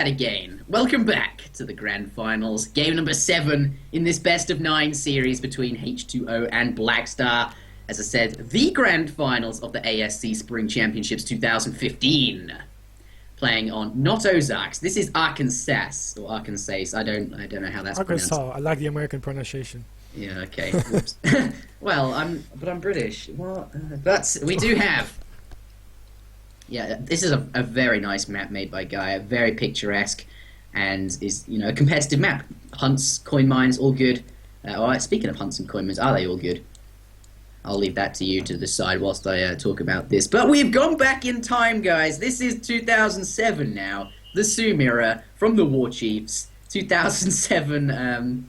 Again, welcome back to the Grand Finals, game number 7 in this best-of-9 series between H2O and Blackstar. As I said, the Grand Finals of the ASC Spring Championships 2015. Playing on not Ozarks. This is Arkansas or Arkansas. I don't know how that's Arkansas. pronounced. I like the American pronunciation. Yeah, okay. Whoops. Well, I'm British. What? But we do have. Yeah, this is a very nice map made by Guy, very picturesque, and is a competitive map. Hunts, coin mines, all good. Speaking of hunts and coin mines, are they all good? I'll leave that to you to decide whilst I talk about this. But we've gone back in time, guys. This is 2007 now. The Sioux mirror from the War Chiefs. 2007.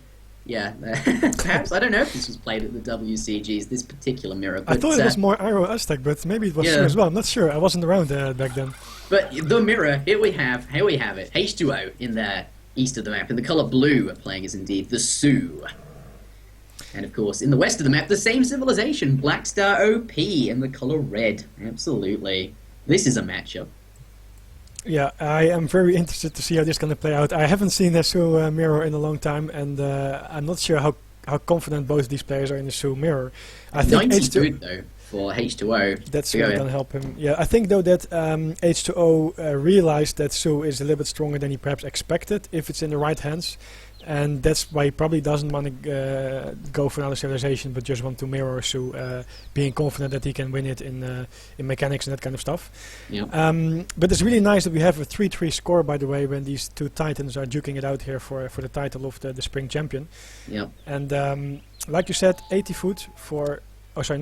Perhaps I don't know if this was played at the WCGs. This particular mirror. But, I thought it was more Aero Aztec, but maybe it was Sioux as well. I'm not sure. I wasn't around back then. But the mirror, here we have it. H2O in the east of the map, in the color blue, playing as indeed the Sioux. And of course, in the west of the map, the same civilization, Blackstar OP in the color red. Absolutely, this is a matchup. Yeah, I am very interested to see how this is going to play out. I haven't seen the Sioux mirror in a long time, and I'm not sure how confident both these players are in the Sioux mirror. I think H2O though for H2O. That's really going to help him. Yeah, I think though that H2O realized that Sioux is a little bit stronger than he perhaps expected if it's in the right hands. And that's why he probably doesn't want to go for another civilization, but just want to mirror Sioux, being confident that he can win it in mechanics and that kind of stuff. Yep. But it's really nice that we have a 3-3 score, by the way, when these two titans are duking it out here for the title of the Spring Champion. Yep. And like you said, 90 foot for H2O,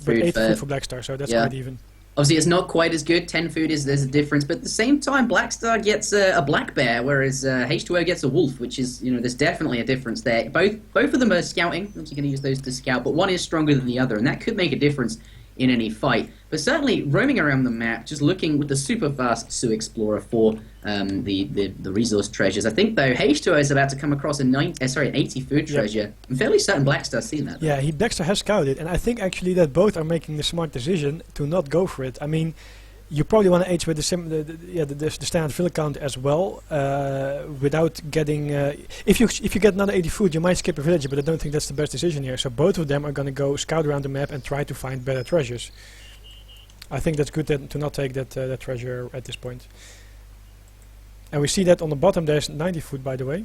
but 80 food for Blackstar, so that's quite even. Obviously, it's not quite as good. 10 food there's a difference, but at the same time, Blackstar gets a black bear, whereas H2O gets a wolf, which is there's definitely a difference there. Both of them are scouting. I'm going to use those to scout, but one is stronger than the other, and that could make a difference in any fight. But certainly, roaming around the map, just looking with the super fast Sioux Explorer for the resource treasures. I think though H2O is about to come across an 80 food treasure. I'm fairly certain Blackstar's seen that. Though. Yeah, Blackstar has scouted, and I think actually that both are making the smart decision to not go for it. I mean, you probably want to H with the standard fill count as well, without getting. If you get another 80 food, you might skip a village, but I don't think that's the best decision here. So both of them are going to go scout around the map and try to find better treasures. I think that's good to not take that treasure at this point. And we see that on the bottom there's 90 food, by the way.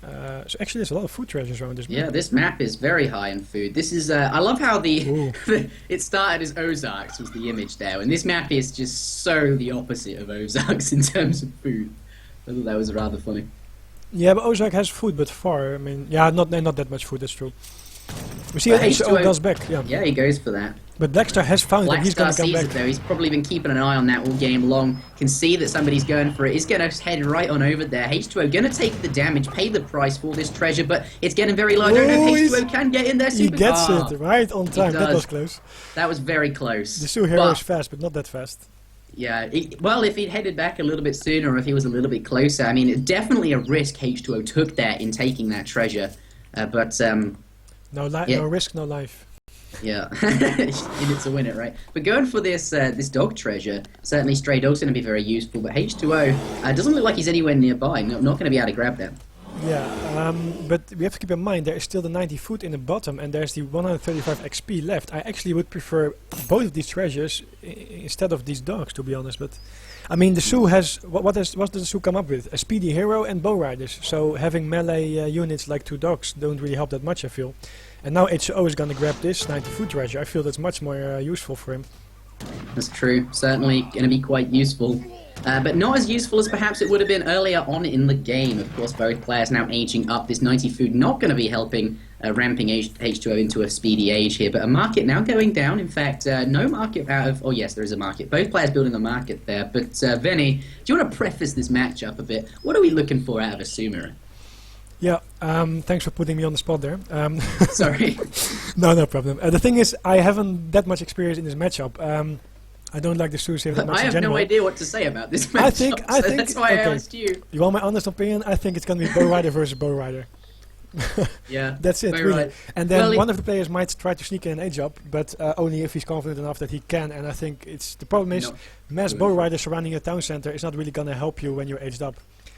So actually there's a lot of food treasures around this map. Yeah, this map is very high in food. This is, I love how it started as Ozarks was the image there, and this map is just so the opposite of Ozarks in terms of food. I thought that was rather funny. Yeah, but Ozark has food, but far. I mean, yeah, not that much food, that's true. We see that H2O goes back, Yeah, he goes for that. But Blackstar has found that he's going to come back. It, though. He's probably been keeping an eye on that all game long. Can see that somebody's going for it. He's going to head right on over there. H2O going to take the damage, pay the price for this treasure, but it's getting very low. I don't know if H2O can get in there. He gets it right on time. That was close. That was very close. The Sioux hero is fast, but not that fast. Yeah, well, if he'd headed back a little bit sooner, or if he was a little bit closer, I mean, it's definitely a risk H2O took there in taking that treasure. No risk, no life. Yeah, in it to win it, right? But going for this dog treasure, certainly stray dog's going to be very useful. But H2O doesn't look like he's anywhere nearby. Not going to be able to grab that. Yeah, but we have to keep in mind there is still the 90 food in the bottom, and there's the 135 XP left. I actually would prefer both of these treasures instead of these dogs, to be honest. But I mean, the Sioux has what does the Sioux come up with? A speedy hero and bow riders. So having melee units like 2 dogs don't really help that much, I feel. And now H2O is going to grab this 90 food treasure. I feel that's much more useful for him. That's true. Certainly going to be quite useful. But not as useful as perhaps it would have been earlier on in the game. Of course, both players now aging up. This 90 food not going to be helping ramping H2O into a speedy age here. But a market now going down. In fact, no market out of... Oh, yes, there is a market. Both players building a market there. But, Venny, do you want to preface this matchup a bit? What are we looking for out of a Sioux mirror? Yeah, thanks for putting me on the spot there. Sorry. No problem. The thing is, I haven't that much experience in this matchup. I don't like the Sioux that much. I have no idea what to say about this matchup. I think that's why I asked you. You want my honest opinion? I think it's going to be bow rider versus bow rider. Yeah, That's it, very really. right. And then Well, one of the players might try to sneak in an age up, but only if he's confident enough that he can. And I think the problem is No. mass bow riders surrounding a town center is not really going to help you when you're aged up.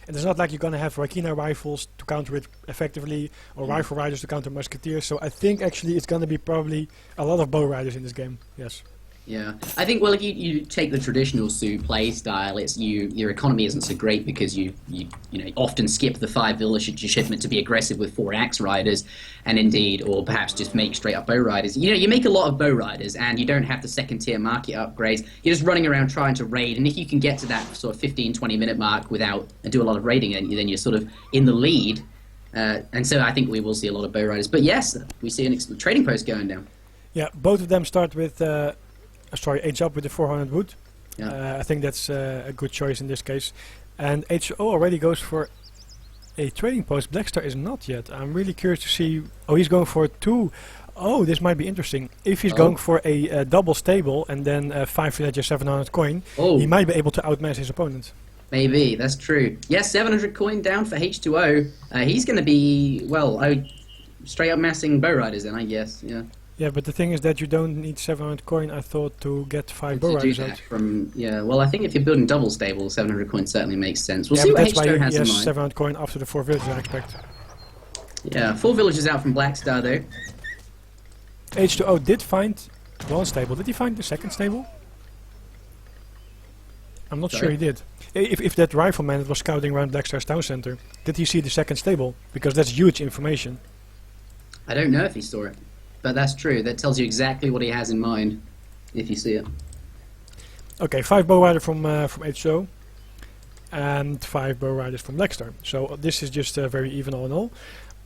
And it's not like you're going to have Rakina rifles to counter it effectively, or rifle riders to counter musketeers. So I think actually it's going to be probably a lot of bow riders in this game. Yes. Yeah, I think, well, if you take the traditional Sioux play style, it's your economy isn't so great because you often skip the 5 village shipment to be aggressive with 4 axe riders, and indeed, or perhaps just make straight up bow riders. You make a lot of bow riders, and you don't have the second tier market upgrades. You're just running around trying to raid, and if you can get to that sort of 15-20 minute mark without do a lot of raiding, then you're sort of in the lead. And so I think we will see a lot of bow riders. But yes, we see a trading post going down. Yeah, both of them start with. Age up with the 400 wood. Yeah. I think that's a good choice in this case. And HO already goes for a trading post. Blackstar is not yet. I'm really curious to see. Oh, he's going for 2. Oh, this might be interesting. If he's going for a double stable and then 5 villages, 700 coin, he might be able to outmass his opponent. Maybe, that's true. Yes, 700 coin down for H2O. He's going to be, straight up massing bow riders then, I guess. Yeah. Yeah, but the thing is that you don't need 700 coin, I thought, to get 5 bow riders out. I think if you're building double stable, 700 coin certainly makes sense. We'll yeah, see but what that's why H2O he has in has mind. 700 coin after the 4 villages, I expect. Yeah, 4 villages out from Blackstar, though. H2O did find 1 stable. Did he find the 2nd stable? I'm not sure he did. If that rifleman that was scouting around Blackstar's town center, did he see the 2nd stable? Because that's huge information. I don't know if he saw it. But that's true. That tells you exactly what he has in mind, if you see it. Okay, 5 bow riders from H2O, and 5 bow riders from Blackstar. So this is just very even all in all.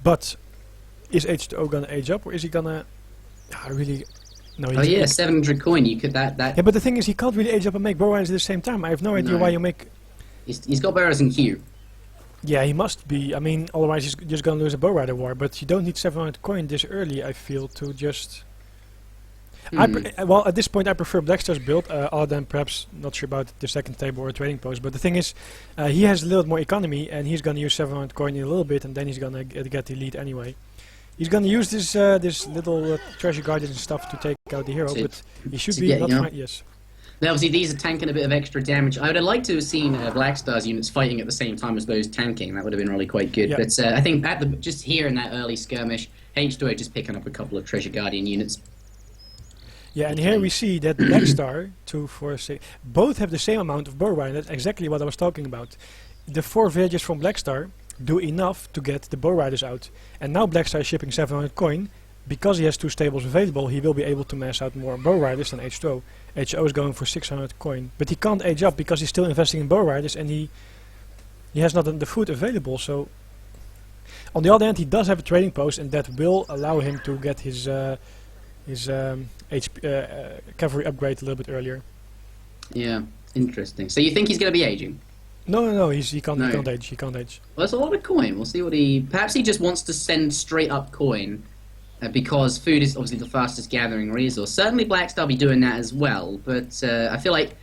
But is H2O gonna age up, or is he gonna? Really? No. Oh yeah, 700 coin. You could that. Yeah, but the thing is, he can't really age up and make bow riders at the same time. I have no idea why you make. He's got bow riders in queue. Yeah, he must be. I mean, otherwise he's just gonna lose a bow rider war. But you don't need 700 coin this early, I feel, to just. Well, at this point, I prefer Blackstar's build, other than perhaps not sure about the 2nd table or trading post. But the thing is, he has a little more economy, and he's gonna use 700 coin in a little bit, and then he's gonna get the lead anyway. He's gonna use this little treasure guardians and stuff to take out the hero, but he should be not fine. Yes. Now, obviously, these are tanking a bit of extra damage. I would have liked to have seen Blackstar's units fighting at the same time as those tanking. That would have been really quite good. Yeah. But I think just here in that early skirmish, H2O just picking up a couple of Treasure Guardian units. Yeah, and here we see that Blackstar, 2, 4, 6, both have the same amount of bow riders. That's exactly what I was talking about. The 4 villages from Blackstar do enough to get the bow riders out. And now Blackstar is shipping 700 coin. Because he has 2 stables available, he will be able to mass out more bow riders than H2O. H2O is going for 600 coin. But he can't age up because he's still investing in bow riders, and he has not the food available. So, on the other hand, he does have a trading post, and that will allow him to get his cavalry upgrade a little bit earlier. Yeah, interesting. So you think he's going to be aging? No, he can't age. He can't age. Well, that's a lot of coin. We'll see what perhaps he just wants to send straight up coin. Because food is obviously the fastest gathering resource. Certainly Blackstar will be doing that as well, but I feel like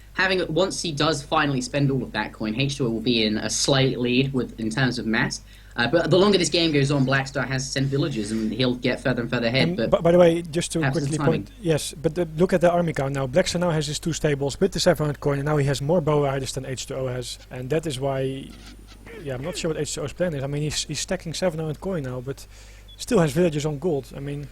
once he does finally spend all of that coin, H2O will be in a slight lead in terms of mass. But the longer this game goes on, Blackstar has sent villagers, and he'll get further and further ahead. But by the way, just to quickly point, yes, but look at the army count now. Blackstar now has his 2 stables with the 700 coin, and now he has more bow riders than H2O has, and that is why. Yeah, I'm not sure what H2O's plan is. I mean, he's stacking 700 coin now, but. Still has villagers on gold. I mean,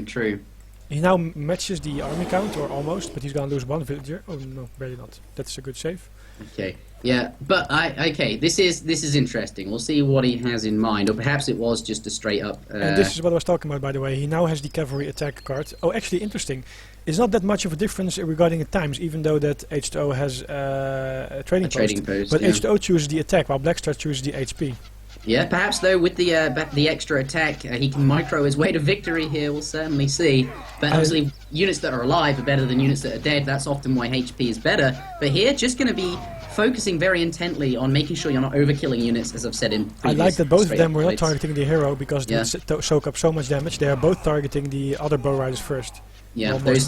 true. He now matches the army count, or almost, but he's gonna lose 1 villager. Oh no, really not. That's a good save. Okay, yeah, but this is interesting. We'll see what he has in mind, or perhaps it was just a straight up. And this is what I was talking about, by the way. He now has the cavalry attack card. Oh, actually, interesting. It's not that much of a difference regarding the times, even though that H2O has a trading post. But H2O chooses the attack, while Blackstar chooses the HP. Yeah, perhaps though with the extra attack, he can micro his way to victory here. We'll certainly see. But obviously, units that are alive are better than units that are dead. That's often why HP is better. But here, just going to be focusing very intently on making sure you're not overkilling units, as I've said in previous. I like that both of them were not targeting the hero because they soak up so much damage. They are both targeting the other bow riders first. Yeah, those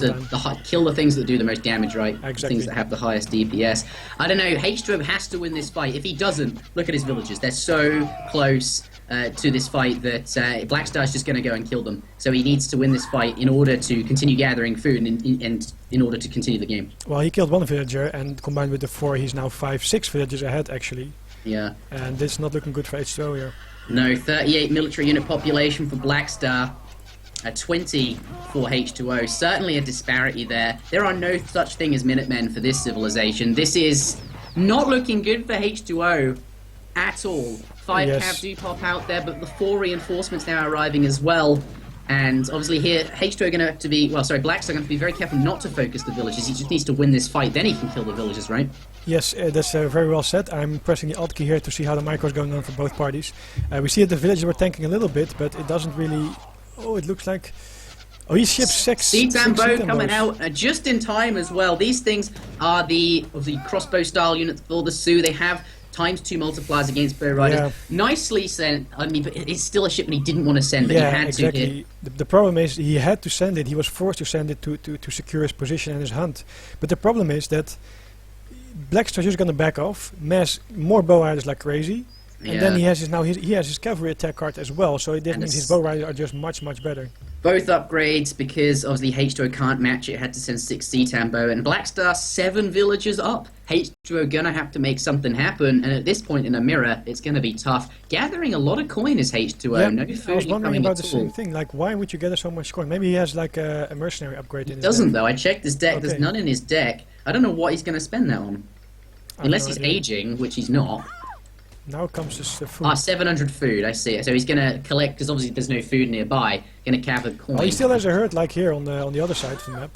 kill the things that do the most damage, right? Exactly. Things that have the highest DPS. I don't know, H2O has to win this fight. If he doesn't, look at his villagers. They're so close. to this fight that Black Star's just going to go and kill them. So he needs to win this fight in order to continue gathering food and in order to continue the game. Well, he killed one villager, and combined with the 4, he's now 5-6 villagers ahead, actually. Yeah. And this is not looking good for H2O here. No, 38 military unit population for Black Star. 20 for H2O. Certainly a disparity there. There are no such thing as Minutemen for this civilization. This is not looking good for H2O at all. 5 cav do pop out there, but the 4 reinforcements now arriving as well. And obviously here, H2O are going to have to be... Well, sorry, Black Star going to be very careful not to focus the villagers. He just needs to win this fight, then he can kill the villagers, right? Yes, that's very well said. I'm pressing the Alt key here to see how the micro is going on for both parties. We see that the villagers were tanking a little bit, but it doesn't really... Oh, it looks like... Oh, he shipped 6 Citambo coming out just in time as well. These things are the crossbow style units for the Sioux. They have ×2 multipliers against bow riders. Yeah. Nicely sent. I mean, but it's still a shipment he didn't want to send, but he had exactly. to hit. The problem is he had to send it. He was forced to send it to secure his position and his hunt. But the problem is that Black Star's just going to back off, mass more bow riders like crazy. And then he has his cavalry attack card as well, so that means his bow riders are just much better. Both upgrades, because obviously H2O can't match it, had to send 6 Citambo, and Black Star 7 villagers up. H2O gonna have to make something happen, and at this point in a mirror, it's gonna be tough. Gathering a lot of coin is H2O, yeah, no food I was wondering about the all. same thing, like why would you gather so much coin? Maybe he has like a mercenary upgrade in his doesn't deck. though, I checked his deck, there's none in his deck. I don't know what he's gonna spend that on. Unless he's aging, which he's not. Now comes this food. 700 food, I see it. So he's gonna collect, because obviously there's no food nearby, gonna gather coin. Oh, he still has a herd like here on the other side of the map.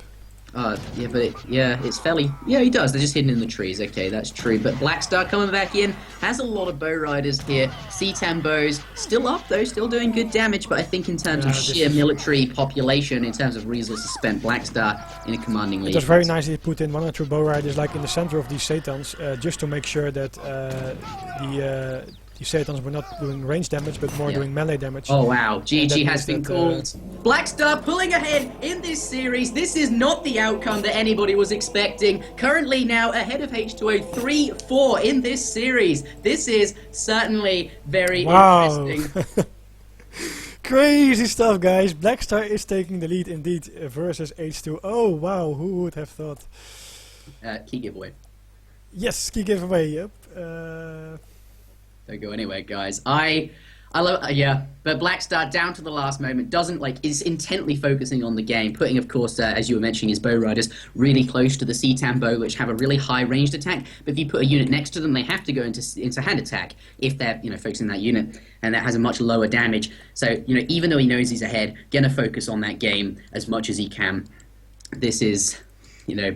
Yeah, but it's fairly... Yeah, he does. They're just hidden in the trees. Okay, that's true. But Black Star coming back in. Has a lot of bow riders here. Citambos still up, though. Still doing good damage. But I think in terms of sheer military population, in terms of resources spent, Black Star in a commanding lead. It was very nicely put in 1 or 2 bow riders like in the center of these Satans, just to make sure that the Satans were not doing range damage, but more doing melee damage. Oh wow, GG has been called. Black Star pulling ahead in this series. This is not the outcome that anybody was expecting. Currently now ahead of H2O 3-4 in this series. This is certainly very interesting. Crazy stuff, guys. Black Star is taking the lead indeed versus H2O. Oh wow, who would have thought? Key giveaway. Yes, key giveaway, yep. Don't go anywhere, guys. I love, but Black Star down to the last moment is intently focusing on the game, putting, of course, as you were mentioning, his bow riders really close to the Citambo, which have a really high ranged attack. But if you put a unit next to them, they have to go into hand attack if they're focusing that unit, and that has a much lower damage. So even though he knows he's ahead, gonna focus on that game as much as he can. This is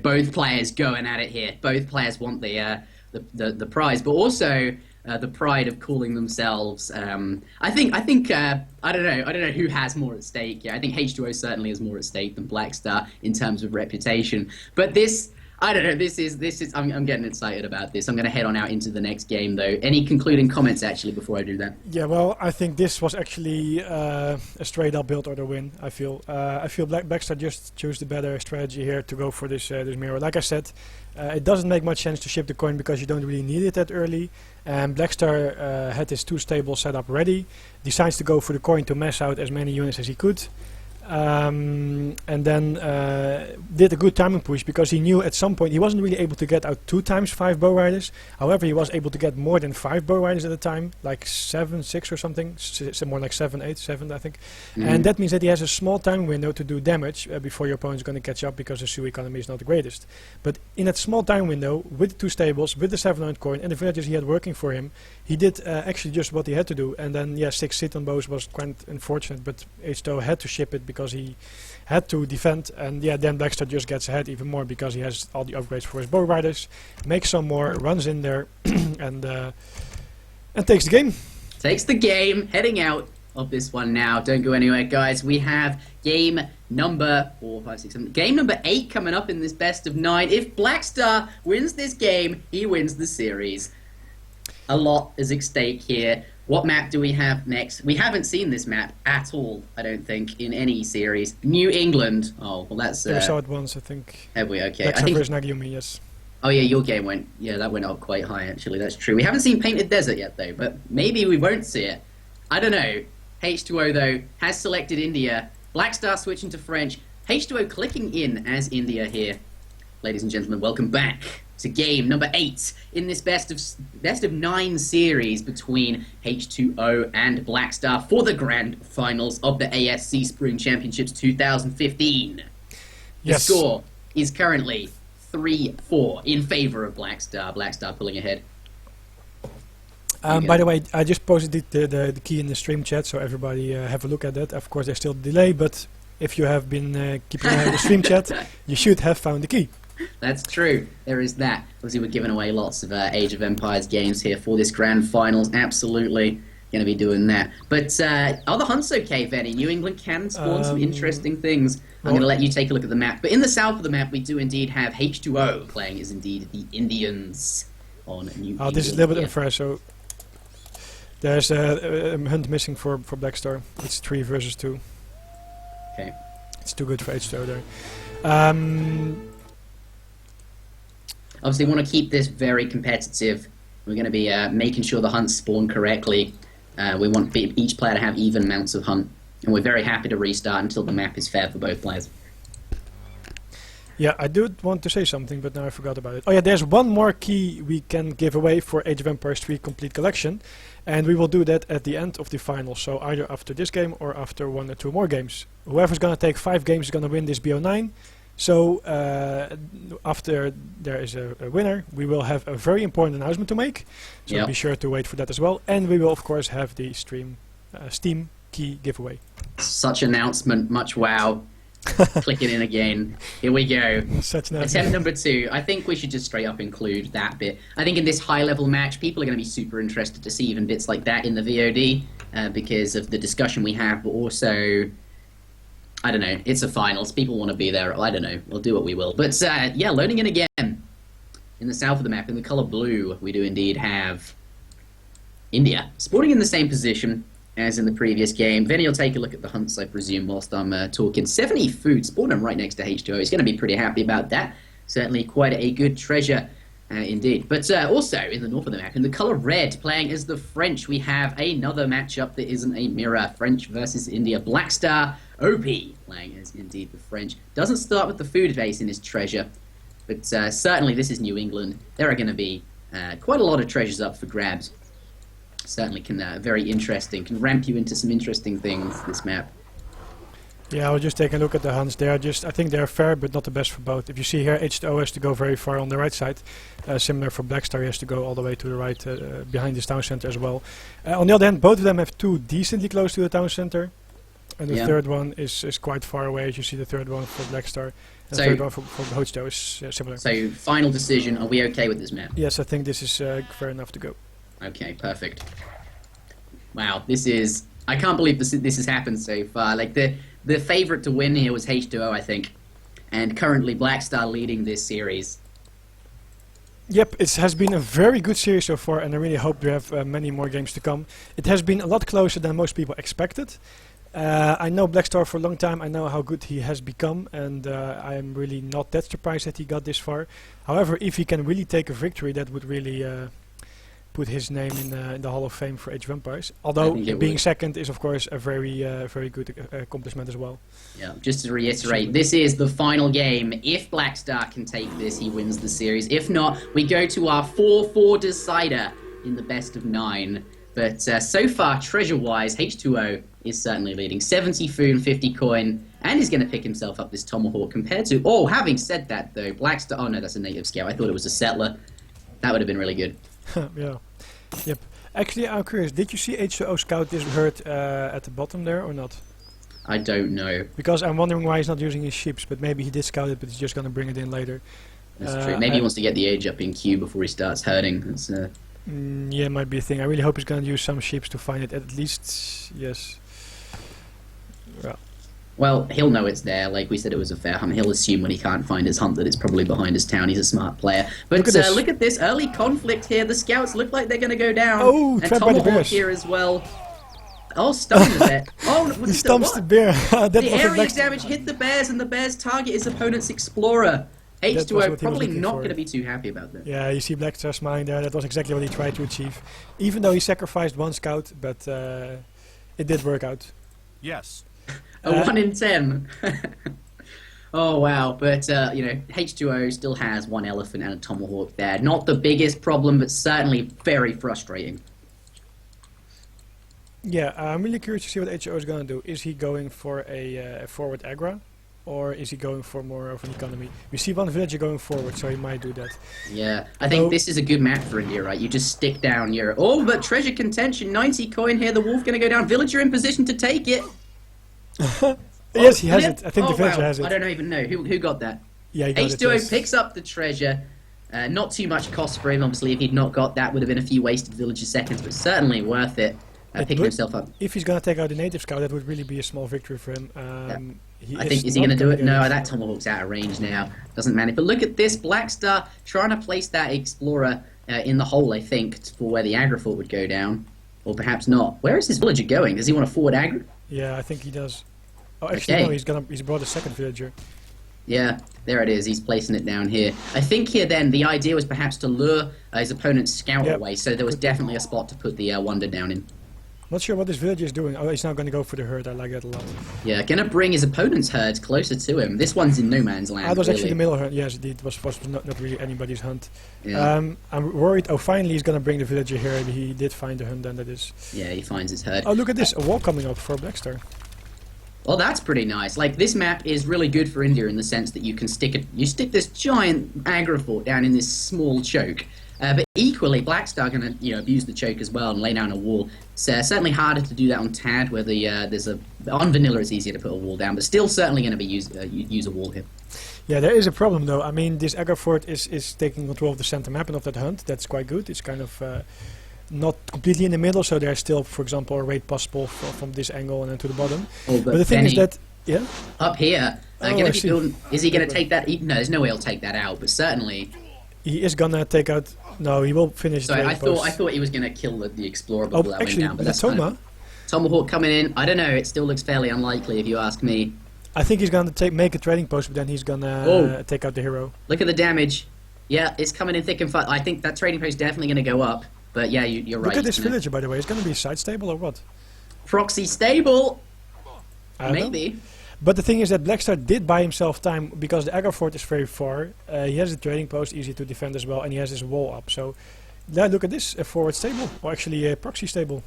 both players going at it here. Both players want the prize, but also. The pride of calling themselves. I think. I don't know who has more at stake. Yeah, I think H2O certainly has more at stake than Black Star in terms of reputation. But this, I don't know. This is. I'm getting excited about this. I'm going to head on out into the next game though. Any concluding comments actually before I do that? Yeah, well, I think this was actually a straight up build order win. I feel Black Star just chose the better strategy here to go for this mirror. Like I said. It doesn't make much sense to ship the coin because you don't really need it that early. And Black Star had his 2 stables set up ready, decides to go for the coin to mess out as many units as he could. And then did a good timing push because he knew at some point he wasn't really able to get out 2 times 5 bow riders. However, he was able to get more than 5 bow riders at a time, like 7, 6 or something, more like 7, 8, 7 I think. And that means that he has a small time window to do damage before your opponent is going to catch up because the Sioux economy is not the greatest. But in that small time window, with the 2 stables, with the 700 coin and the villagers he had working for him, he did actually just what he had to do. And then 6 sit-on bows was quite unfortunate, but H2O had to ship it because he had to defend, and then Black Star just gets ahead even more because he has all the upgrades for his bow riders, makes some more, runs in there, and takes the game. Takes the game, heading out of this one now. Don't go anywhere, guys. We have game number 4, 5, 6, 7. Game number 8 coming up in this best of 9. If Black Star wins this game, he wins the series. A lot is at stake here. What map do we have next? We haven't seen this map at all, I don't think, in any series. New England. Oh, well, that's... we saw it once, I think. Have we? Okay. Black Star versus Nagiumi, yes. Oh, yeah, your game went... Yeah, that went up quite high, actually. That's true. We haven't seen Painted Desert yet, though, but maybe we won't see it. I don't know. H2O, though, has selected India. Blackstar switching to French. H2O clicking in as India here. Ladies and gentlemen, welcome back to game number 8 in this best of 9 series between H2O and Blackstar for the grand finals of the ASC Spring Championships 2015. Yes. The score is currently 3-4 in favor of Blackstar. Blackstar pulling ahead. By the way, I just posted the key in the stream chat, so everybody have a look at that. Of course, there's still a delay, but if you have been keeping an eye on the stream chat, you should have found the key. That's true. There is that. Obviously, we're giving away lots of Age of Empires games here for this grand finals. Absolutely going to be doing that. But are the hunts okay, Venny? New England can spawn some interesting things. I'm going to let you take a look at the map. But in the south of the map, we do indeed have H2O playing as indeed the Indians on New England. This is a little bit unfair, so there's a hunt missing for Blackstar. It's 3 versus 2. Okay. It's too good for H2O there. Obviously, we want to keep this very competitive. We're going to be making sure the hunts spawn correctly. We want each player to have even amounts of hunt. And we're very happy to restart until the map is fair for both players. Yeah, I do want to say something, but now I forgot about it. Oh yeah, there's one more key we can give away for Age of Empires 3 Complete Collection. And we will do that at the end of the final. So either after this game or after 1 or 2 more games. Whoever's going to take 5 games is going to win this BO9. So after there is a winner, we will have a very important announcement to make. So be sure to wait for that as well. And we will of course have the Steam key giveaway. Such announcement, much wow. Click it in again. Here we go. Attempt number 2. I think we should just straight up include that bit. I think in this high level match, people are going to be super interested to see even bits like that in the VOD because of the discussion we have, but also, I don't know, it's a finals. People want to be there. I don't know. We'll do what we will. But yeah, loading in again. In the south of the map, in the color blue, we do indeed have India. Spawning in the same position as in the previous game. Venny will take a look at the hunts, I presume, whilst I'm talking. 70 food, spawning right next to H2O. He's going to be pretty happy about that. Certainly quite a good treasure indeed. But also, in the north of the map, in the colour red, playing as the French, we have another matchup that isn't a mirror. French versus India. Blackstar OP playing as indeed the French. Doesn't start with the food base in his treasure, but certainly this is New England. There are going to be quite a lot of treasures up for grabs. Certainly can very interesting, can ramp you into some interesting things, this map. Yeah, I was just taking a look at the hunts. They are just, I think they are fair, but not the best for both. If you see here, H2O has to go very far on the right side. Similar for Blackstar, he has to go all the way to the right, behind this town center as well. On the other hand, both of them have 2 decently close to the town center. And the third one is quite far away, as you see the third one for Blackstar. And the third one for H2O is similar. So, final decision, are we okay with this map? Yes, I think this is fair enough to go. Okay, perfect. Wow, this is... I can't believe this has happened so far. Like, the favourite to win here was H2O, I think. And currently Blackstar leading this series. Yep, it has been a very good series so far, and I really hope we have many more games to come. It has been a lot closer than most people expected. I know Blackstar for a long time. I know how good he has become, and I am really not that surprised that he got this far. However, if he can really take a victory, that would really... put his name in the Hall of Fame for Age of Empires. Although being second is of course a very good accomplishment as well. Yeah, just to reiterate, this is the final game. If Blackstar can take this, he wins the series. If not, we go to our 4-4 decider in the best of 9. But so far, treasure-wise, H2O is certainly leading. 70 food and 50 coin, and he's going to pick himself up this Tomahawk compared to... Oh, having said that though, Blackstar... Oh no, that's a native scout. I thought it was a settler. That would have been really good. Yeah. Yep. Actually, I'm curious. Did you see H2O scout this herd at the bottom there or not? I don't know. Because I'm wondering why he's not using his ships, but maybe he did scout it, but he's just going to bring it in later. That's true. Maybe he wants to get the age up in queue before he starts herding. That's, yeah, might be a thing. I really hope he's going to use some ships to find it at least. Yes. Well, he'll know it's there. Like we said, it was a fair hunt. He'll assume when he can't find his hunt that it's probably behind his town. He's a smart player. But look at this early conflict here. The scouts look like they're going to go down. Oh, and Tomahawk here as well. Oh, stunned a bit. Oh, he stumps the bear. The area damage hit the bears, and the bears target his opponent's explorer. H2O probably not going to be too happy about that. Yeah, you see Blackstar smiling there. That was exactly what he tried to achieve. Even though he sacrificed one scout, but It did work out. Yes. A 1 in 10. Oh, wow. But, H2O still has 1 elephant and a tomahawk there. Not the biggest problem, but certainly very frustrating. Yeah, I'm really curious to see what H2O is going to do. Is he going for a forward aggro? Or is he going for more of an economy? We see one villager going forward, so he might do that. Yeah, I think this is a good map for India, right? You just stick down your... Oh, but treasure contention, 90 coin here, the wolf going to go down. Villager in position to take it. Yes, he has it. I think the villager has it. I don't even know. Who got that? Yeah, he got it. H2O Yes. picks up the treasure. Not too much cost for him, obviously. If he'd not got that, would have been a few wasted villager seconds, but certainly worth it. Picking himself up. If he's going to take out the native scout, that would really be a small victory for him. Is he going to do it? No, that tomahawk's out of range now. Doesn't matter. But look at this. Black Star trying to place that explorer in the hole, I think, for where the aggro fort would go down. Or perhaps not. Where is this villager going? Does he want to forward aggro? Yeah, I think he does. Oh, actually, no, he's brought a second villager. Yeah, there it is. He's placing it down here. I think here then the idea was perhaps to lure his opponent's scout away, so there was definitely a spot to put the wonder down in. Not sure what this villager is doing. Oh, he's now going to go for the herd. I like that a lot. Yeah, going to bring his opponent's herds closer to him. This one's in no man's land. That was really. actually the middle hunt. Yes, it was not really anybody's hunt. Yeah. I'm worried. Oh, finally he's going to bring the villager here. He did find the hunt, then that is. Yeah, he finds his herd. Oh, look at this. A wall coming up for Blackstar. Well, that's pretty nice. Like, this map is really good for India in the sense that you can stick this giant aggro fort down in this small choke. But equally, Blackstar going to abuse the choke as well and lay down a wall. So certainly harder to do that on Tad, where on vanilla it's easier to put a wall down, but still certainly going to be use a wall here. Yeah, there is a problem though. I mean, this aggro fort is taking control of the center map and of that hunt. That's quite good. It's kind of not completely in the middle, so there's still, for example, a raid possible from this angle and then to the bottom. Oh, but the thing is that up here, is he going to take that? No, there's no way he'll take that out, but certainly. He is gonna take out. No, he will finish. Sorry, I thought he was gonna kill the explorer before that went down. But that's Tomahawk coming in. I don't know. It still looks fairly unlikely if you ask me. I think he's gonna make a trading post, but then he's gonna take out the hero. Look at the damage. Yeah, it's coming in thick and fast. I think that trading post is definitely gonna go up. But yeah, you're right. Look at this villager, by the way. It's gonna be side stable or what? Proxy stable. Maybe. But the thing is that Blackstar did buy himself time because the aggro fort is very far. He has a trading post, easy to defend as well, and he has this wall up. So, look at this, a forward stable, or actually a proxy stable.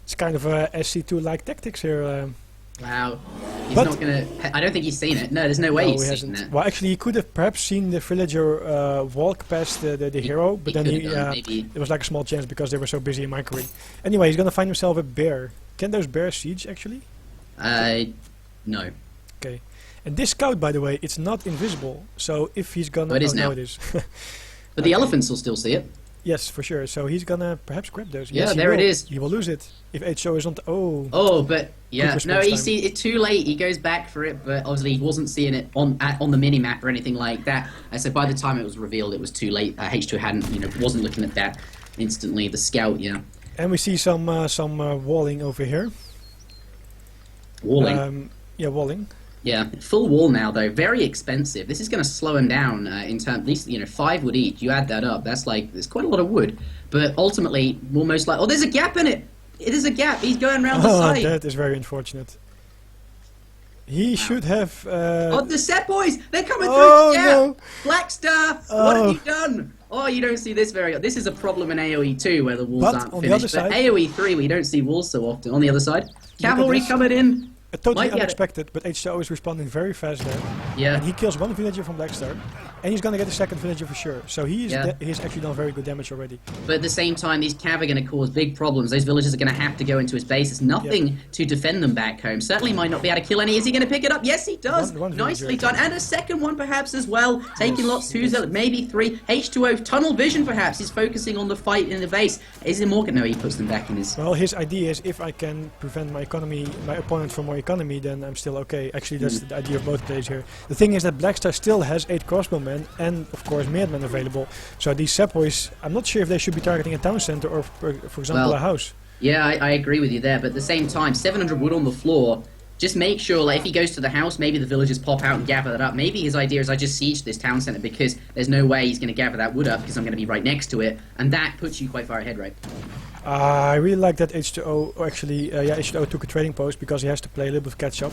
It's kind of a SC2-like tactics here. Wow. He's not going to... I don't think he's seen it. No, there's no way he's seen it. Well, actually, he could have perhaps seen the villager walk past the hero, but then it was like a small chance because they were so busy in microwing. Anyway, he's going to find himself a bear. Can those bears siege, actually? No. Okay. And this scout, by the way, it's not invisible. So if he's gonna... it is now. No, it is. But the elephants will still see it. Yes, for sure. So he's gonna perhaps grab those. Yeah, yes, there it is. He will lose it. If HO is on... Oh, but... Yeah, no, he sees it too late. He goes back for it, but obviously he wasn't seeing it on the mini-map or anything like that. So by the time it was revealed, it was too late. H2 hadn't, wasn't looking at that instantly. The scout, And we see some walling over here. Walling? Yeah, walling. Yeah, full wall now though. Very expensive. This is going to slow him down in terms. At least 5 wood each. You add that up, that's there's quite a lot of wood. But ultimately, we'll most likely. Oh, there's a gap in it. It is a gap. He's going around the side. That is very unfortunate. He should have. The set boys. They're coming through. Yeah. No. Black Star. What have you done? Oh, you don't see this very. This is a problem in AOE 2 where the walls aren't on finished. The other but side, AOE 3 we don't see walls so often. On the other side, cavalry coming in. Totally unexpected, but H2O is responding very fast there. Yeah. And he kills one villager from Blackstar, and he's gonna get a second villager for sure. So he's actually done very good damage already. But at the same time, these cav are going to cause big problems. Those villagers are going to have to go into his base. There's nothing to defend them back home. Certainly might not be able to kill any. Is he going to pick it up? Yes, he does. One Nicely done. And a second one perhaps as well. Taking lots, maybe 3. H2O, tunnel vision perhaps. He's focusing on the fight in the base. Is it Morgan? No, he puts them back in his... Well, his idea is if I can prevent my opponent from more economy, then I'm still okay. Actually, that's the idea of both players here. The thing is that Blackstar still has 8 crossbowmen and, of course, Meadmen available. So these Sepoys, I'm not sure if they should be targeting a town center or, for example, a house. Yeah, I agree with you there. But at the same time, 700 wood on the floor. Just make sure, if he goes to the house, maybe the villagers pop out and gather that up. Maybe his idea is I just siege this town center because there's no way he's going to gather that wood up because I'm going to be right next to it. And that puts you quite far ahead, right? I really like that H2O, or actually, H2O took a trading post because he has to play a little bit of catch up.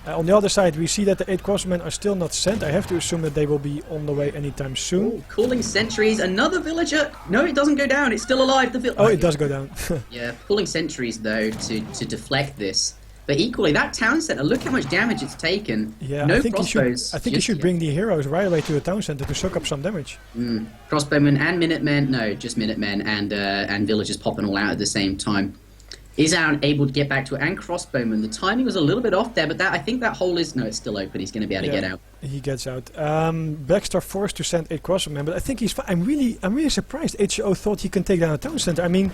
On the other side, we see that the 8 crossmen are still not sent. I have to assume that they will be on the way anytime soon. Ooh, calling sentries, another villager. No, it doesn't go down. It's still alive. Oh, it does go down. Yeah, pulling sentries though to deflect this. But equally, that town center, look how much damage it's taken. Yeah, no I think crossbows. I think you should bring the heroes right away to the town center to soak up some damage. Crossbowmen and Minutemen, no, just Minutemen and villagers popping all out at the same time. Is able to get back to it, and Crossbowman. The timing was a little bit off there, but I think that hole is, no, it's still open. He's going to be able to get out. He gets out. Blackstar forced to send 8 crossbowmen, but I think he's fine. I'm really surprised H2O thought he can take down a town center. I mean,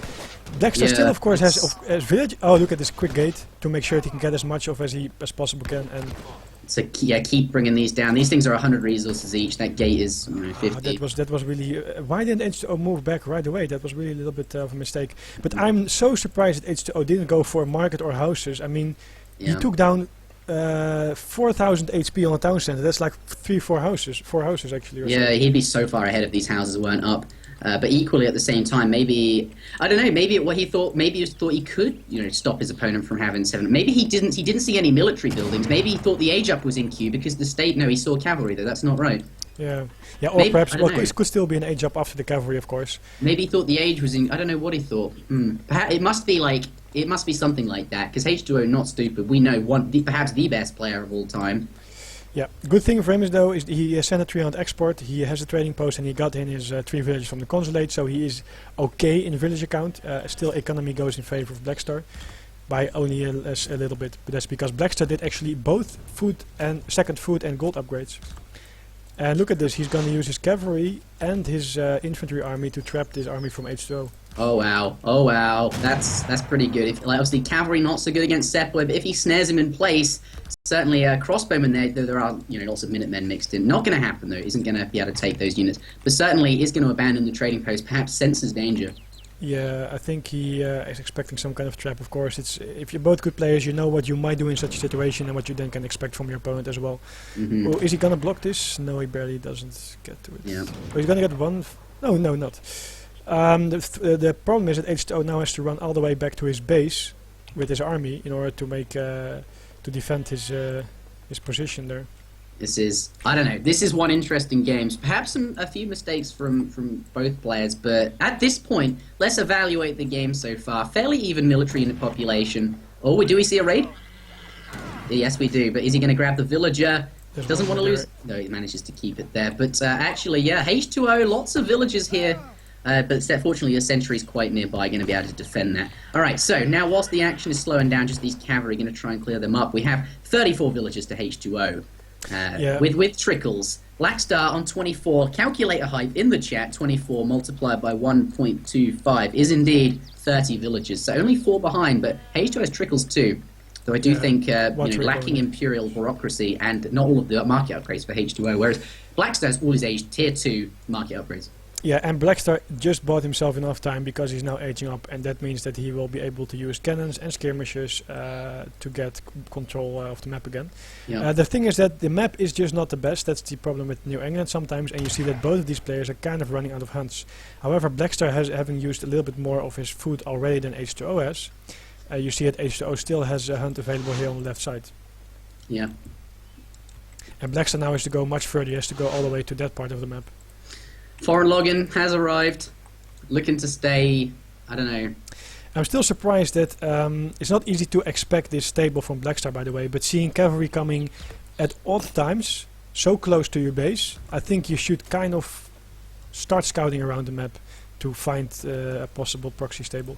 Blackstar still, of course, has village. Oh, look at this quick gate to make sure that he can get as much of as possible can. And so keep bringing these down. These things are 100 resources each. That gate is 50. That was really. Why didn't H2O move back right away? That was really a little bit of a mistake. But I'm so surprised that H2O didn't go for market or houses. I mean, he took down 4,000 HP on a town center. That's like 4 houses actually. Yeah, he'd be so far ahead if these houses weren't up. But equally at the same time, maybe I don't know. Maybe what he thought, he could, stop his opponent from having 7. Maybe he didn't. He didn't see any military buildings. Maybe he thought the age up was in queue because the state. No, he saw cavalry there. That's not right. Yeah. Or maybe, perhaps it could still be an age up after the cavalry, of course. Maybe he thought the age was in. I don't know what he thought. Perhaps it must be something like that because H2O not stupid. We know perhaps the best player of all time. Yeah, good thing for him is he sent a 300 export, he has a trading post and he got in his 3 villages from the consulate, so he is okay in village account. Still economy goes in favor of Blackstar by only a little bit, but that's because Blackstar did actually both second food and gold upgrades. And look at this, he's going to use his cavalry and his infantry army to trap this army from H2O. Oh wow, that's pretty good. Obviously cavalry not so good against Seppler, but if he snares him in place, certainly crossbowmen there are lots of Minutemen mixed in. Not going to happen though. Isn't going to be able to take those units, but certainly is going to abandon the trading post. Perhaps senses danger. Yeah, I think he is expecting some kind of trap. Of course, if you're both good players, you know what you might do in such a situation and what you then can expect from your opponent as well. Oh, is he going to block this? No, he barely doesn't get to it. Yeah. Oh, he's going to get one. No, not. The problem is that H2O now has to run all the way back to his base with his army in order to make to defend his position there. This is one interesting game. Perhaps a few mistakes from both players, but at this point, let's evaluate the game so far. Fairly even military unit population. Oh, do we see a raid? Yes, we do. But is he going to grab the villager? Doesn't want to lose. No, he manages to keep it there. But actually, yeah, H2O, lots of villagers here. But fortunately, the sentry's quite nearby, going to be able to defend that. All right, so now whilst the action is slowing down, just these cavalry going to try and clear them up. We have 34 villagers to H2O. With trickles. Blackstar on 24, calculator hype in the chat, 24 multiplied by 1.25 is indeed 30 villagers. So only 4 behind, but H2O has trickles too. Though I do think lacking imperial bureaucracy and not all of the market upgrades for H2O, whereas Blackstar has all his age tier 2 market upgrades. Yeah, and Blackstar just bought himself enough time because he's now aging up, and that means that he will be able to use cannons and skirmishers to get control of the map again. Yeah. The thing is that the map is just not the best. That's the problem with New England sometimes, and you see that both of these players are kind of running out of hunts. However, Blackstar having used a little bit more of his food already than H2O has. You see that H2O still has a hunt available here on the left side. Yeah. And Blackstar now has to go much further. He has to go all the way to that part of the map. Foreign login has arrived, looking to stay, I don't know. I'm still surprised that it's not easy to expect this stable from Blackstar, by the way, but seeing cavalry coming at odd times, so close to your base, I think you should kind of start scouting around the map to find a possible proxy stable.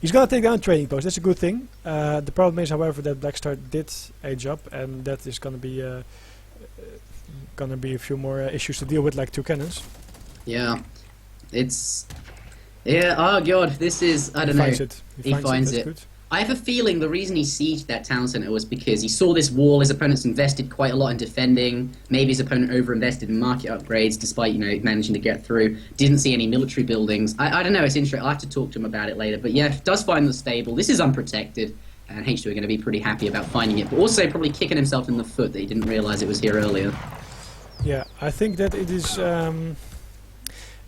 He's going to take down a trading post, that's a good thing. The problem is, however, that Blackstar did age up, and that is going to be a few more issues to deal with, like 2 cannons. Yeah, oh god, this is, I don't know. He finds it. Good. I have a feeling the reason he sieged that town center was because he saw this wall, his opponent's invested quite a lot in defending, maybe his opponent over-invested in market upgrades despite, managing to get through, didn't see any military buildings. I don't know, it's interesting, I'll have to talk to him about it later, but yeah, does find the stable. This is unprotected, and H2 are going to be pretty happy about finding it, but also probably kicking himself in the foot that he didn't realise it was here earlier. Yeah, I think that it is...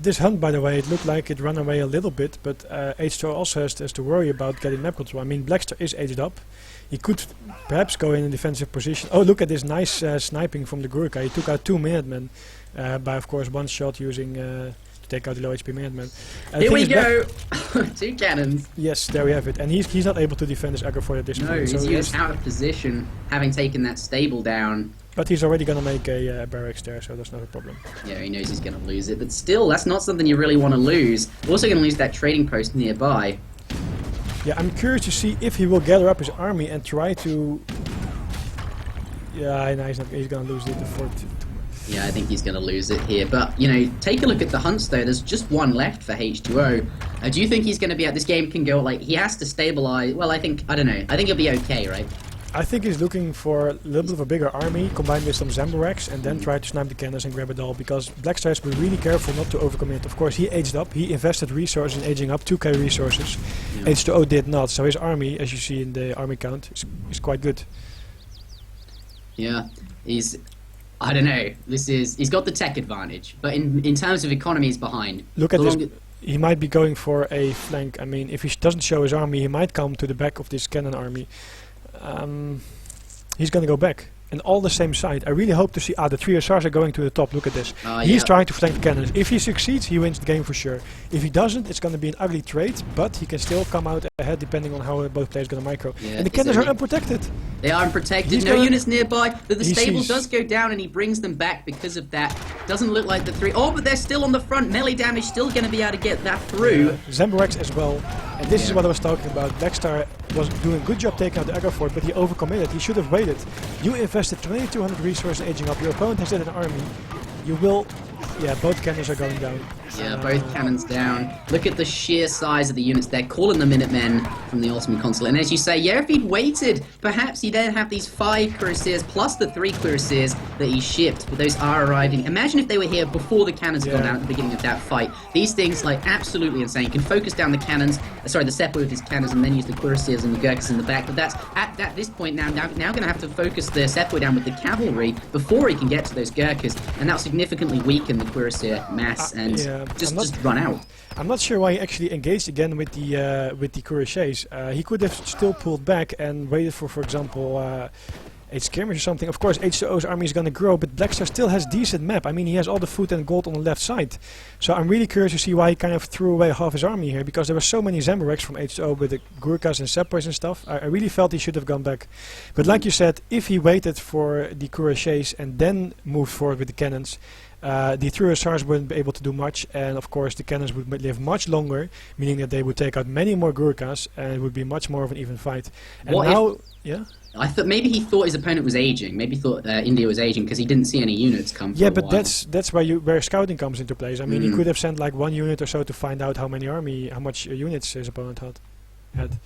This hunt, by the way, it looked like it ran away a little bit, but H2O also has to worry about getting map control. I mean, Blackstar is aged up. He could perhaps go in a defensive position. Oh, look at this nice sniping from the Gurkha. He took out 2 Minutemen by, of course, one shot using to take out the low HP Minutemen. Here we go! 2 cannons. Yes, there we have it. And he's not able to defend his aggro fort at this point. No, he's used out of position, having taken that stable down. But he's already going to make a barracks there, so that's not a problem. Yeah, he knows he's going to lose it, but still, that's not something you really want to lose. Also going to lose that trading post nearby. Yeah, I'm curious to see if he will gather up his army and try to... Yeah, no, he's going to lose the fort. Yeah, I think he's going to lose it here. But, you know, take a look at the hunts, though. There's just 1 left for H2O. Do you think he's going to be out? This game can go, like, he has to stabilize. Well, I don't know. I think he'll be okay, right? I think he's looking for a little bit of a bigger army combined with some Zamburaks and then try to snipe the cannons and grab it all, because Blackstar has to be really careful not to overcommit. Of course, he aged up, he invested resources in aging up, 2k resources. Yeah. H2O did not, so his army, as you see in the army count, is quite good. Yeah, I don't know, he's got the tech advantage, but in terms of economy, he's behind. Look at this. He might be going for a flank. I mean, if he doesn't show his army, he might come to the back of this cannon army. He's going to go back. And all the same side. I really hope to see... the 3 SRs are going to the top. Look at this. He's trying to flank the cannons. If he succeeds, he wins the game for sure. If he doesn't, it's going to be an ugly trade, but he can still come out ahead depending on how both players are going to micro. Yeah, and the cannons are unprotected. They are unprotected. No units nearby. But the stable does go down and he brings them back because of that. Doesn't look like the 3... Oh, but they're still on the front. Melee damage still going to be able to get that through. Zamburaks as well. And this is what I was talking about. Blackstar was doing a good job taking out the aggro fort, but he overcommitted. He should have waited. You invested 2200 resources aging up. Your opponent has it in an army. You will... Yeah, both cannons are going down. Yeah, both cannons down. Look at the sheer size of the units. They're calling the Minutemen from the Ultimate Console. And as you say, yeah, if he'd waited, perhaps he'd then have these 5 cuirassiers plus the 3 cuirassiers that he shipped. But those are arriving. Imagine if they were here before the cannons had gone down at the beginning of that fight. These things, like, absolutely insane. You can focus down the cannons, the Sepoy with his cannons, and then use the cuirassiers and the Gurkhas in the back. But that's, at this point now going to have to focus the Sepoy down with the cavalry before he can get to those Gurkhas. And that'll significantly weaken the cuirassier mass and just run out. I'm not sure why he actually engaged again with the cuirassiers. He could have still pulled back and waited for example, a skirmish or something. Of course, H2O's army is going to grow, but Blackstar still has decent map. I mean, he has all the food and gold on the left side. So I'm really curious to see why he kind of threw away half his army here, because there were so many Zamburaks from H2O with the Gurkhas and Sepoys and stuff. I really felt he should have gone back. But like you said, if he waited for the cuirassiers and then moved forward with the cannons, the 3 SRs wouldn't be able to do much, and of course the cannons would live much longer, meaning that they would take out many more Gurkhas, and it would be much more of an even fight. And I thought maybe he thought his opponent was aging. Maybe he thought India was aging because he didn't see any units come. Yeah, but that's where scouting comes into place. I mean, he could have sent like 1 unit or so to find out how much units his opponent had.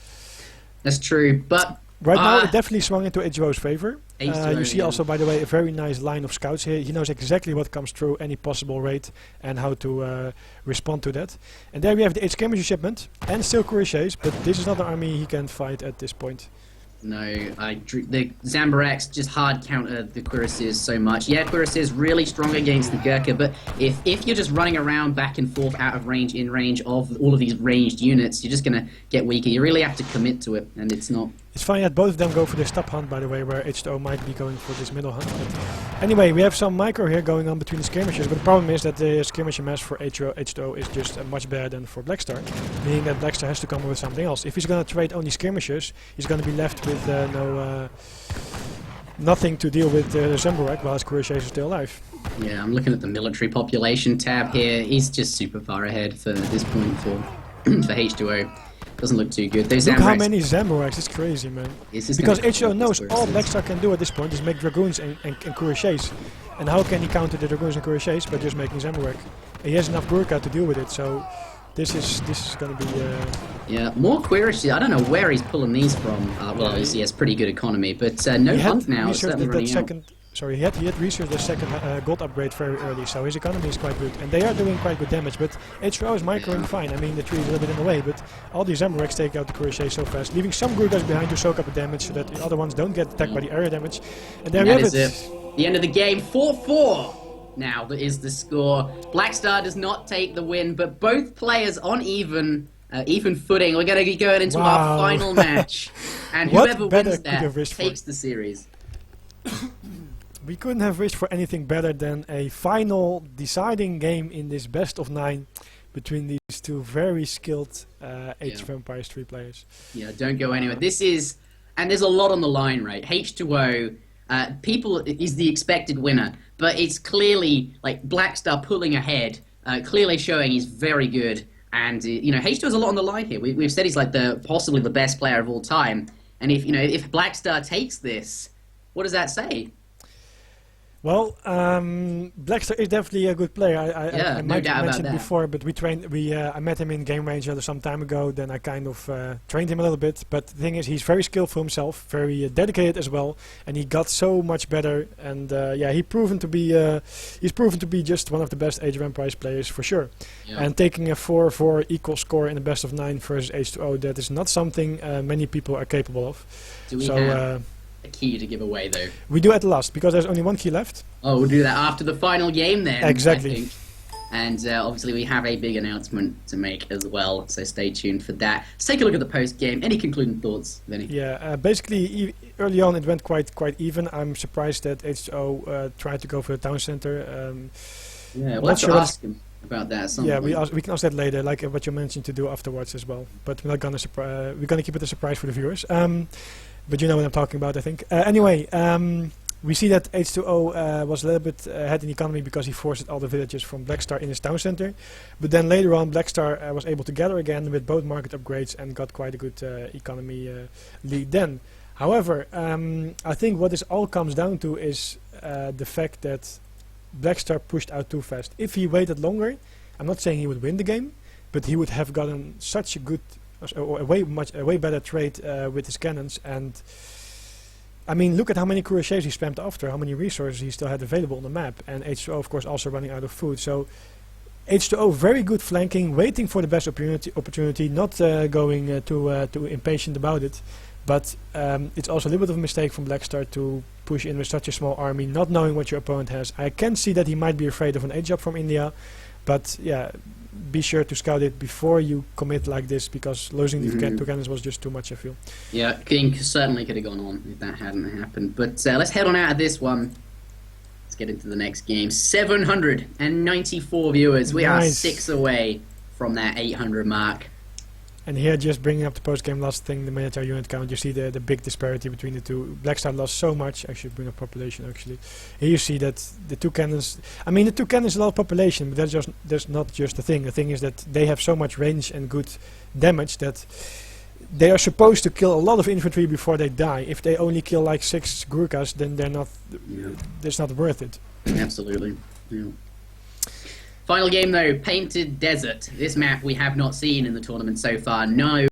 That's true, but right now it definitely swung into H2O's favor. You see also, by the way, a very nice line of scouts here. He knows exactly what comes through, any possible raid, and how to respond to that. And there we have the 8 skirmisher shipment, and still cuirassiers, but this is not an army he can fight at this point. No, the Zamburaks just hard counter the cuirassiers so much. Yeah, cuirassiers really strong against the Gurkha, but if you're just running around back and forth out of range, in range of all of these ranged units, you're just going to get weaker. You really have to commit to it, and it's not... It's funny that both of them go for this top hunt, by the way, where H2O might be going for this middle hunt. But anyway, we have some micro here going on between the skirmishers, but the problem is that the skirmisher mass for H2O is just much better than for Blackstar, meaning that Blackstar has to come up with something else. If he's going to trade only skirmishers, he's going to be left with nothing to deal with Zamburak while his cuirassiers are still alive. Yeah, I'm looking at the military population tab here. He's just super far ahead for this point for H2O. Doesn't look too good. Look how many Zamburaks, it's crazy, man. Because H2O knows all Blackstar can do at this point is make Dragoons and cuirassiers. And how can he counter the Dragoons and cuirassiers by just making Zamburak? And he has enough Gurkha to deal with it, so this is going to be... Yeah, more cuirassiers. I don't know where he's pulling these from. Well, obviously he has pretty good economy, but no hunt now. It's certainly running out. Sorry, he had researched the second gold upgrade very early, so his economy is quite good. And they are doing quite good damage, but H2O is microing fine. I mean, the tree is a little bit in the way, but all these Zamburaks take out the cuirassiers so fast, leaving some Gurkhas behind to soak up the damage so that the other ones don't get attacked by the area damage. And there we have it. The end of the game, 4-4. now that is the score. Blackstar does not take the win, but both players on even footing. We're going to be going into our final match, and whoever wins that takes the series. We couldn't have wished for anything better than a final deciding game in this best of 9 between these two very skilled Age of Empires 3 players. Yeah, don't go anywhere. This is, and there's a lot on the line, right? H2O, people is the expected winner, but it's clearly like Blackstar pulling ahead, clearly showing he's very good. And H2O has a lot on the line here. We've said he's like possibly the best player of all time. And if Blackstar takes this, what does that say? Well, Blackstar is definitely a good player. I might have mentioned before, but I met him in Game Ranger some time ago. Then I kind of trained him a little bit. But the thing is, he's very skillful himself, very dedicated as well, and he got so much better. And he's proven to be just one of the best Age of Empires players for sure. Yeah. And taking a 4-4 equal score in the best of 9 versus H2O, that is not something many people are capable of. Do we have a key to give away, though? We do at last, because there's only one key left. Oh, we'll do that after the final game then. Exactly. I think. And obviously we have a big announcement to make as well, so stay tuned for that. Let's take a look at the post-game. Any concluding thoughts, Vinny? Yeah, basically early on it went quite even. I'm surprised that H2O tried to go for the town center. We'll have to ask him about that at some point. We can ask that later, like what you mentioned to do afterwards as well. But we're not gonna we're gonna keep it a surprise for the viewers. But you know what I'm talking about, I think. Anyway, we see that H2O was a little bit ahead in economy because he forced all the villages from Blackstar in his town center. But then later on, Blackstar was able to gather again with both market upgrades and got quite a good economy lead then. However, I think what this all comes down to is the fact that Blackstar pushed out too fast. If he waited longer, I'm not saying he would win the game, but he would have gotten such a good, a way better trade with his cannons. And I mean, look at how many cuirassiers he spammed after, how many resources he still had available on the map, and H2O of course also running out of food. So H2O very good flanking, waiting for the best opportunity, not going too impatient about it. But it's also a little bit of a mistake from Blackstar to push in with such a small army, not knowing what your opponent has. I can see that he might be afraid of an age up from India, but yeah, be sure to scout it before you commit like this, because losing the two cannons was just too much, I feel. Yeah, King certainly could have gone on if that hadn't happened. But let's head on out of this one. Let's get into the next game. 794 viewers. We are 6 away from that 800 mark. And here, just bringing up the post-game last thing, the military unit count, you see the big disparity between the two. Blackstar lost so much. I should bring up population, actually. Here you see that the two cannons... I mean, the two cannons a lot of population, but that's not just the thing. The thing is that they have so much range and good damage that they are supposed to kill a lot of infantry before they die. If they only kill like 6 Gurkhas, then they're not... It's not worth it. Absolutely. Yeah. Final game though, Painted Desert. This map we have not seen in the tournament so far. No